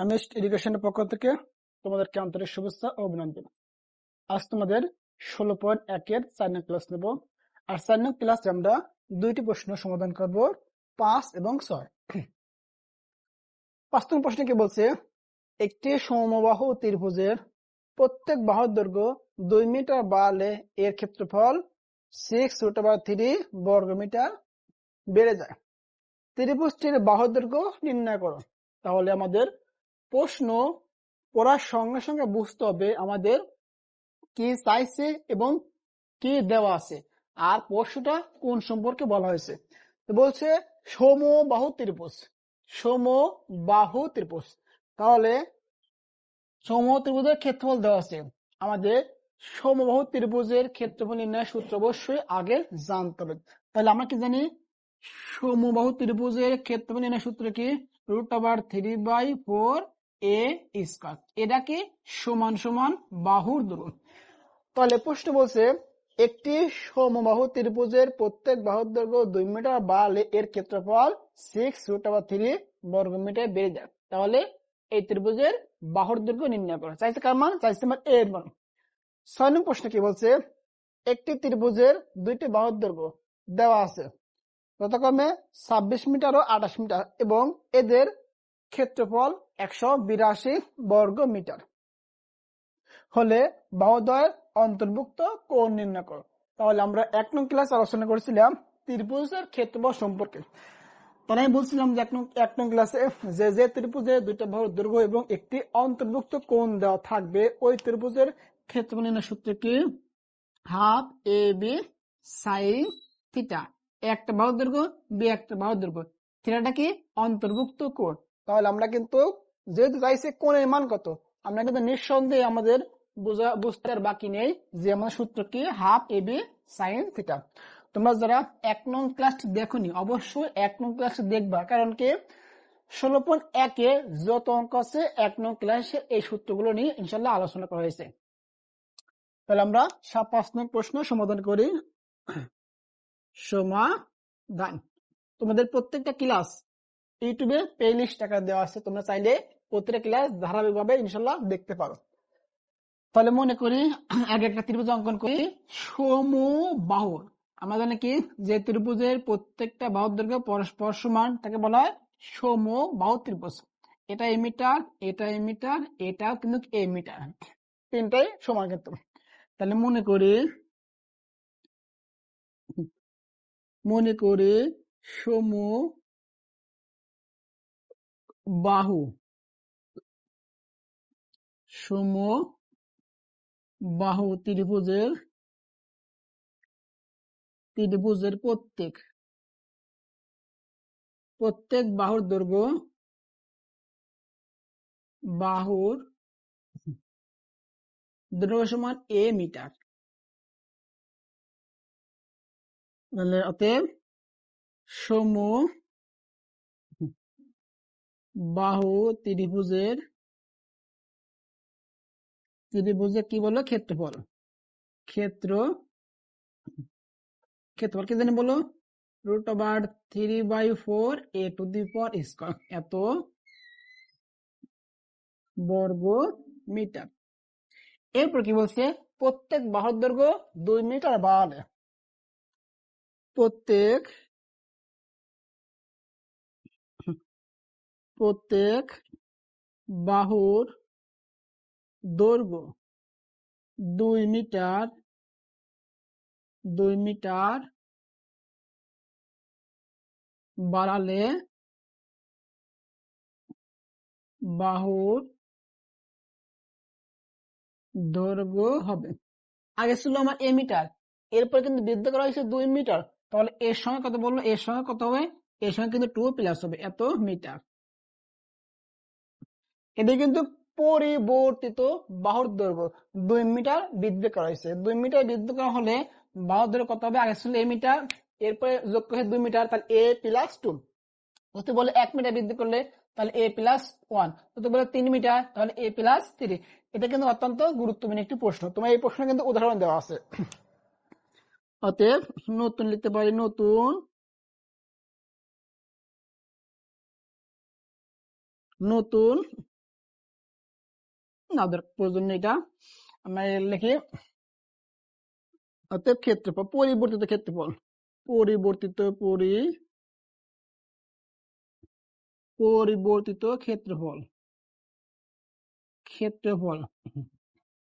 MST এডুকেশনের পক্ষ থেকে তোমাদেরকে আন্তরিক শুভেচ্ছা ও অভিনন্দন। আজ তোমাদের 16.1 4 নং ক্লাস নেব। আর 4 নং ক্লাসে আমরা দুইটি প্রশ্ন সমাধান করব, 5 এবং 6। 5 নং প্রশ্নে কি বলছে, একটি সমবাহু ত্রিভুজের প্রত্যেক বাহুর দৈর্ঘ্য 2 মিটার বাড়লে এর ক্ষেত্রফল 6√3 বর্গমিটার বেড়ে যায়। ত্রিভুজটির বাহুর দৈর্ঘ্য নির্ণয় করো। তাহলে আমাদের প্রশ্ন পড়ার সঙ্গে সঙ্গে বুঝতে হবে আমাদের কি চাইছে এবং কি দেওয়া আছে, আর প্রশ্নটা কোন সম্পর্কে বলা হয়েছে। তো বলছে সমবাহু ত্রিভুজ, সমবাহু ত্রিভুজ। তাহলে সমবাহু ত্রিভুজের ক্ষেত্রফল দেওয়া আছে। আমাদের সমবাহু ত্রিভুজের ক্ষেত্রফল নির্ণয়ের সূত্র অবশ্যই আগে জানতে হবে। তাহলে আমরা কি জানি, সমবাহু ত্রিভুজের ক্ষেত্রফল নির্ণয়ের সূত্র কি, √3/4 a²। এটা কি সমান সমান বাহুর দৈর্ঘ্য। তাহলে প্রশ্ন বলছে একটি সমবাহু ত্রিভুজের প্রত্যেক বাহুর দৈর্ঘ্য 2 মিটার বাড়লে এর ক্ষেত্রফল 6√3 বর্গমিটার বেড়ে যায়। তাহলে এই ত্রিভুজের বাহুর দৈর্ঘ্য নির্ণয় করা চাইছে। কার মান চাইছে? আমার এর মান। 6 নং প্রশ্ন কি বলছে, একটি ত্রিভুজের দুইটি বাহুর দৈর্ঘ্য দেওয়া আছে, যথাক্রমে 26 মিটার ও 28 মিটার, এবং এদের ক্ষেত্রফল 182 বর্গ মিটার হলে বাহুদ্বয়ের অন্তর্ভুক্ত কোণ নির্ণয় করো। তাহলে আমরা 1 নং ক্লাস আলোচনা করেছিলাম ত্রিভুজের ক্ষেত্রফল সম্পর্কে। তাহলে আমি বলছিলাম যে 1 নং ক্লাসে যে ত্রিভুজে দুইটা বাহুর দৈর্ঘ্য এবং একটি অন্তর্ভুক্ত কোণ দেওয়া থাকবে, ওই ত্রিভুজের ক্ষেত্রফল নির্ণয় সূত্র কি, half A B sine theta. একটা বাহুর দৈর্ঘ্য বি একটা বাহুর দৈর্ঘ্য, থিটাটা কি অন্তর্ভুক্ত কোণ। তাহলে আমরা কিন্তু যেহেতু চাইছে কোণের মান কত, আমরা কিন্তু নিঃসন্দেহে আমাদের বুঝতে আর বাকি নেই যে আমাদের সূত্র কি, half A B sine theta. তোমরা যারা 1 নং ক্লাস দেখোনি অবশ্যই 1 নং ক্লাস দেখবা, কারণ কি 16.1 যত অঙ্ক আছে 1 নং ক্লাসে এই সূত্রগুলো নিয়ে ইনশাল্লাহ আলোচনা করা হয়েছে। তাহলে আমরা 5 নং প্রশ্ন সমাধান করি। সমাধান। তোমাদের প্রত্যেকটা ক্লাস ইউটিউবে প্লেলিস্ট আকারে দেওয়া আছে, তোমরা চাইলে প্রত্যেকটা ক্লাস ধারাবাহিকভাবে ইনশাল্লাহ দেখতে পারো। তাহলে মনে করি আগে একটা ত্রিভুজ অঙ্কন করি সমবাহু। আমরা জানি কি, যে ত্রিভুজের প্রত্যেকটা বাহুর দৈর্ঘ্য পরস্পর সমান তাকে বলা হয় সমবাহু ত্রিভুজ। এটা এ মিটার, এটা এ মিটার, এটাও কিন্তু এ মিটার, তিনটাই সমান কিন্তু। তাহলে মনে করে সমবাহু ত্রিভুজের প্রত্যেক বাহুর দৈর্ঘ্য সমান এ মিটার। তাহলে অতএব সমবাহু ত্রিভুজের কি বলো, ক্ষেত্রফল কি জানি বলো, √3/4 a², এত বর্গ মিটার। এরপর কি বলছে, প্রত্যেক বাহুর দৈর্ঘ্য 2 মিটার বাড়ালে প্রত্যেক বাহুর দৈর্ঘ্য 2 মিটার বাড়ালে বাহুর দৈর্ঘ্য হবে, আগে ছিল আমার এ মিটার, এরপর কিন্তু বৃদ্ধি করা হয়েছে 2 মিটার। তাহলে এর সঙ্গে কত বললো, এর সঙ্গে কত হবে, এর সঙ্গে কিন্তু 2 প্লাস হবে, এত মিটার। এটা কিন্তু পরিবর্তিত বাহুর দৈর্ঘ্য 2 মিটার বৃদ্ধি করা হয়েছে। 2 মিটার বৃদ্ধি করা হলে বাহুর দৈর্ঘ্য কত হবে, আগে ছিল এ মিটার, এরপরে যোগ করে 2 মিটার, তাহলে এ প্লাস 2। যদি বলে 1 মিটার বৃদ্ধি করলে তাহলে এ প্লাস 1, যদি বলে 3 মিটার তাহলে এ প্লাস 3। এটা কিন্তু অত্যন্ত গুরুত্বপূর্ণ একটি প্রশ্ন, তোমার এই প্রশ্ন কিন্তু উদাহরণ দেওয়া আছে। অতএব নতুন লিখতে পারি, নতুন নতুন না প্রয়োজন নেই, এটা আমরা লিখি অতএব ক্ষেত্রফল, পরিবর্তিত ক্ষেত্রফল, পরিবর্তিত ক্ষেত্রফল,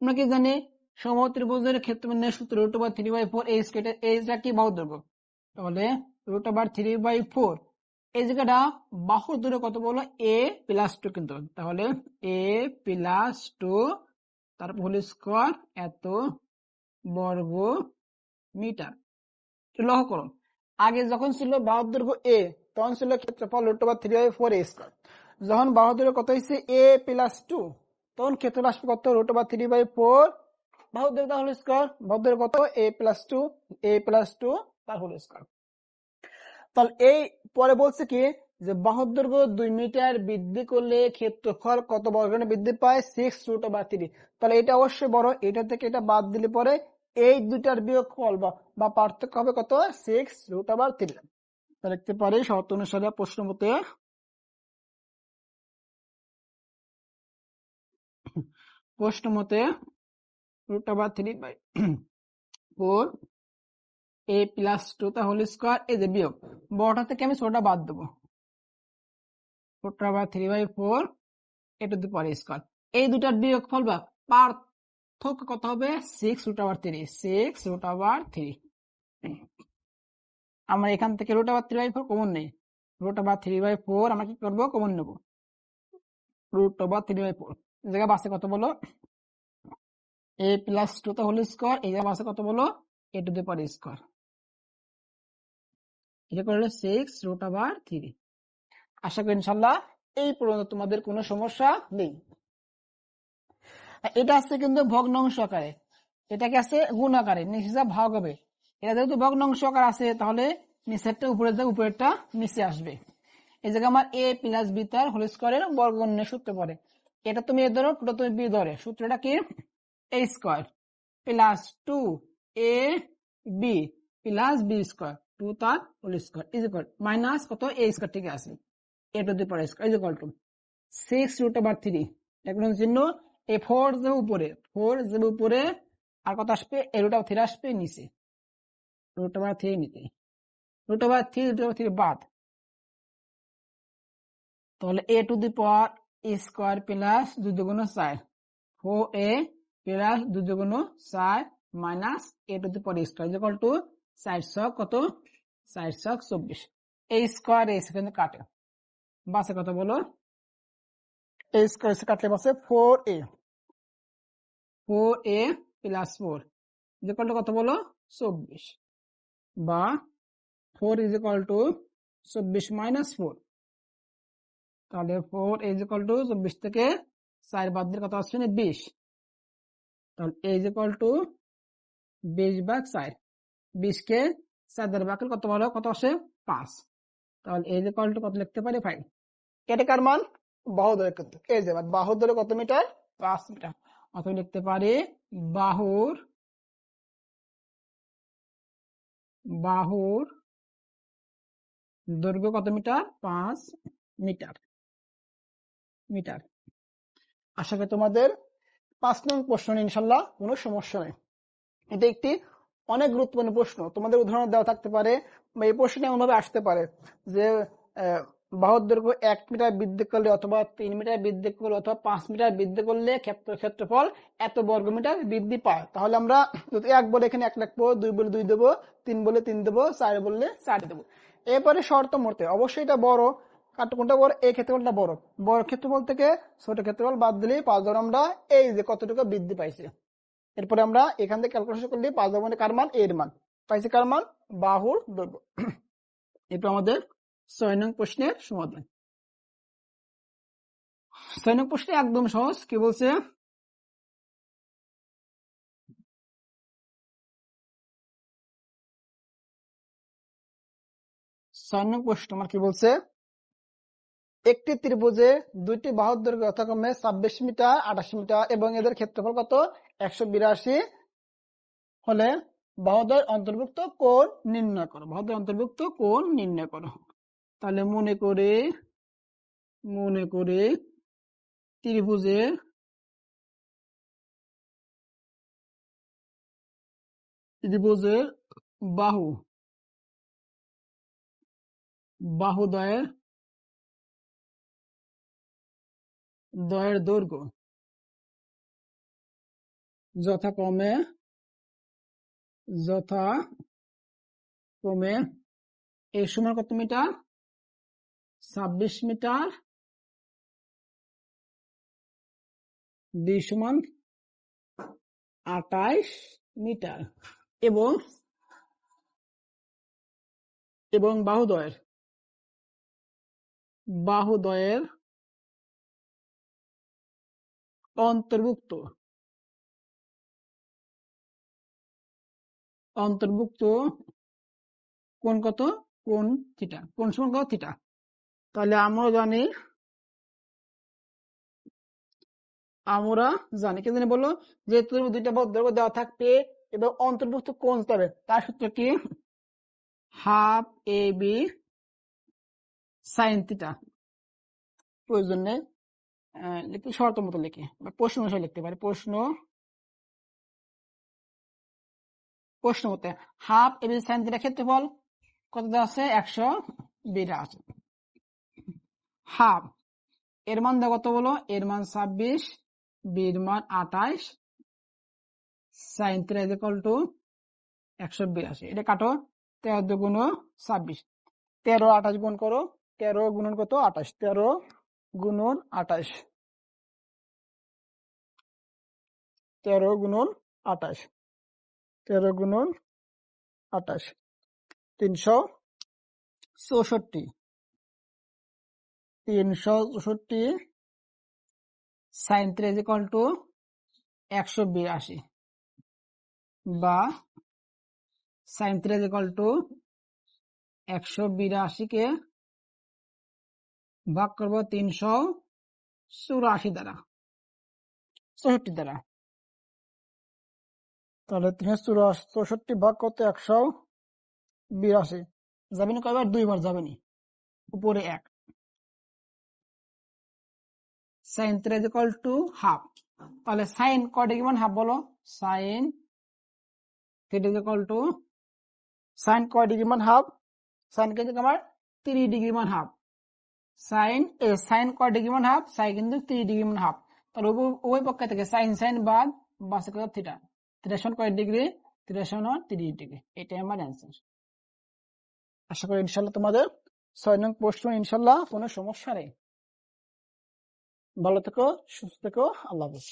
আমরা কি জানি সমত্রিভুজের ক্ষেত্রফলের সূত্র √3/4 এই স্কয়ার, এইটা কি বাহুর দৈর্ঘ্য, তাহলে √3/4 এই জায়গাটা বাহুর দৈর্ঘ্য কত বলো a+2 কিন্তু, তাহলে a+2 তারপর হোল স্কয়ার এত বর্গ মিটার। লক্ষ্য করুন আগে যখন ছিল বাহুর দৈর্ঘ্য a তখন ছিল ক্ষেত্রফল √3/4 a স্কয়ার, যখন বাহুর দৈর্ঘ্য কত হয়েছে a+2 তখন ক্ষেত্রফল আসবে কত √3/4 বাহুর দৈর্ঘ্য হোল স্কয়ার, বাহুর দৈর্ঘ্য কত a+2 তার হোল স্কয়ার। তাহলে এই পরে বলছে কি যে বাহুর দৈর্ঘ্য 2 মিটার বৃদ্ধি করলে ক্ষেত্রফল কত বর্গমিটার বৃদ্ধি পায় 6√3। তাহলে এটা অবশ্যই বড়, এটা থেকে এটা বাদ দিলে পরে এই দুটার বিয়োগফল বা পার্থক্য হবে কত 6√3। লিখতে পারি শর্ত অনুসারে প্রশ্ন মতে √3/4 a+2 তা হোল স্কয়ার, এই যে বিয়োগ বড়টা থেকে আমি ছোটটা বাদ দেবো, √3/4 a² এই দুটার বিয়োগফল বা পার্থক্য কত হবে 6√3। আমরা এখান থেকে √3/4 কমন নেই, √3/4 আমরা কি করবো কমন নেব, √3/4 জায়গায় বাসে কত বলো a+2 তা হোল স্কয়ার, এই জায়গায় বাসে কত বলো a², এটা করলে 6√3। আশা করি ইনশাল্লাহ এই পর্যন্ত তোমাদের কোনো সমস্যা নেই। এটা আছে কিন্তু ভগ্নাংশ আকারে, এটাকে আছে গুণ আকারে, নিচে ভাগ হবে। এটা যেহেতু ভগ্নাংশ আকার আছে তাহলে নিচেরটা উপরে যায়, উপরেরটা নিচে আসবে। এই জায়গায় আমার a+b তার হোল স্কয়ারের বর্গমূলের সূত্র পড়ে, এটা তুমি এ ধরো, ওটা তুমি বি ধরে, সূত্রটা কি a²+2ab +b² 2 তার whole square is equal minus কত a² ঠিক আছে a² ইজ ইকুয়াল টু 6√3 এখন চিহ্ন এই 4 যাবে উপরে, 4 যাবে উপরে, আর কত আসবে a√3 আসবে নিচে, √3 নিচে, √3 বাদ, তাহলে a² plus 2 × 4 4a plus 2 × 4 minus a² is equal two 4 কত 4 24। এই স্কয়ার এই সেখানে কাটে, বাসে কত বলো এই স্কয়ার এসে কাটলে বাসে 4a plus 4 is equal two কত বলো 24, বা 4 ইজ ইকুয়াল টু 24 মাইনাস 4, তাহলে 4 ইজ ইকুয়াল টু 24 থেকে 4 বাদ দিলে কত আসছে না 20, তাহলে a ইজ ইকুয়াল টু 20/4, 20 কে 4 দ্বারা ভাগ করলে কত বলো কত আসে 5, তাহলে a ইজ ইকুয়াল টু কত লিখতে পারি 5। এটা কার মান বাহুর দৈর্ঘ্য, এই যে বাহুর দৈর্ঘ্য কত মিটার 5 মিটার, অথবা লিখতে পারি বাহুর দৈর্ঘ্য কত মিটার 5 মিটার। আশা করি তোমাদের 5 নং প্রশ্ন ইনশাল্লাহ কোনো সমস্যা নেই। এটা একটি অনেক গুরুত্বপূর্ণ প্রশ্ন, তোমাদের উদাহরণ দেওয়া থাকতে পারে বা এই প্রশ্নটা এমন ভাবে আসতে পারে যে বাহুর দৈর্ঘ্য 1 মিটার বৃদ্ধি করলে অথবা 3 মিটার বৃদ্ধি করলে অথবা 5 মিটার বৃদ্ধি করলে ক্ষেত্রফল এত বর্গমিটার বৃদ্ধি পায়। তাহলে আমরা যদি 1 বলে এখানে 1 লিখবো, 2 বলে 2 দেবো, 3 বলে 3 দেবো, 4 বললে 4 দেবো। এরপরে শর্ত মতে অবশ্যই এটা বড়, কোনটা বড় এই ক্ষেত্রফলটা বড়, বড় ক্ষেত্রফল থেকে ছোট ক্ষেত্রফল বাদ দিলে 5 ধর আমরা এই যে কতটুকু বৃদ্ধি পাইছে, এরপরে আমরা এখান থেকে ক্যালকুলেশন করলে 5 ধর কার মান এর মান পাইছে, কার মান বাহুর দৈর্ঘ্য। এটা আমাদের 6 নং প্রশ্নের সমাধান। 6 নং প্রশ্ন একদম সহজ, কি বলছে 6 নং প্রশ্ন আমার কি বলছে, একটি ত্রিভুজে দুইটি বাহুর দৈর্ঘ্য যথাক্রমে 26 মিটার 28 মিটার এবং এদের ক্ষেত্রফল কত 182 হলে বাহুদ্বয় অন্তর্ভুক্ত কোণ নির্ণয় করো, বাহুদ্বয় অন্তর্ভুক্ত কোণ নির্ণয় করো। তাহলে মনে করে মনে করে ত্রিভুজের বাহু বাহুদ্বয়ের দৈর্ঘ্য যথাক্রমে এর সমান কত মিটার? 26 মিটার, দুই সমান 28 মিটার, এবং বাহুদ্বয়ের অন্তর্ভুক্ত কোণ কত? কোণ থিটা। কোণ সমান কত? থিটা। তাহলে আমরা জানি কি জানি বলো, যে তুমি দুইটা দৈর্ঘ্য দেওয়া থাকবে এবং অন্তর্ভুক্ত কোণ তবে তার সূত্র কি? Half A B sine theta. প্রয়োজনে লিখতে শর্ত মতো লিখে বা প্রশ্ন অনুসারে লিখতে পারে। প্রশ্ন মতে half A B sine theta ক্ষেত্রফল কত দেওয়া আছে? 182। হাফ এর মান দেওয়া কত বলো? এর মান 26, বির মান 28, sign theta is equal two 182। এটা কাটো, 13 দুগুণ 26, 13 28 গুণ করো, 13 গুণন কত? 28, 13 গুণন 28, 13 গুণন 28, 13 গুণন 28, 364, 364 sign theta is equal two 182, বা sign theta is equal two 182 কে ভাগ করবো 364 দ্বারা, 64 দ্বারা। তাহলে 364 ভাগ করতে 182 যাবেনি কয়বার? দুইবার যাবেনি, উপরে 1। Sine theta is equal to half. তাহলে সাইন কয় ডিগ্রি মান হাফ বলো? Sine theta is equal to sine কয় ডিগ্রি মান হাফ? সাইন কিন্তু আমার 30 ডিগ্রি মান হাফ। সাইন কয় ডিগ্রি মান হাফ? সাইন কিন্তু 30 ডিগ্রি মান হাফ। তাহলে উভয় পক্ষ থেকে সাইন বাদ বাসে কত? থিটা। থিটা সমান কয় ডিগ্রি? থিটা সমান 30 ডিগ্রি। এটাই আমার অ্যান্সার। আশা করি ইনশাল্লাহ তোমাদের 6 নং প্রশ্ন ইনশাল্লাহ কোনো সমস্যা নেই। ভালো থেকো, সুস্থ থেকো, আল্লাহ হাফেজ।